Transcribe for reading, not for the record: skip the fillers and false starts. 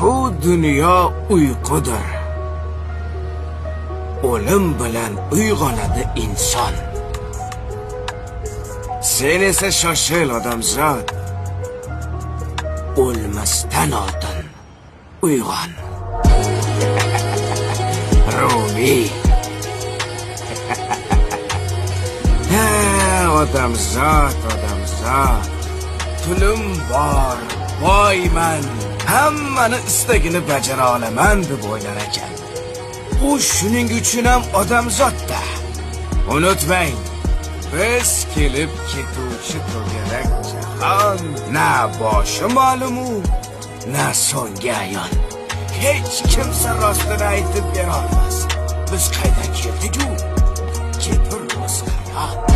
Bu dunyo uyqudir. O'lim bilan uyg'onadi inson. Sen esa shoshil odamzod. O'lmasdan oldin uyg'on. Rumi. Ha, odamzod. Pulim bor, boyman. Hammani istagini bajara olaman deb o'ylar ekan. U shuning uchun ham odamzodda. Unutmang, biz kelib ketuvchi to'garak jahon na boshi ma'lumu, na so'nggi ayon. Hech kimsa rostini aytib bera olmas. Biz qaydan keldik-ku? Keturmiz qayoqqa?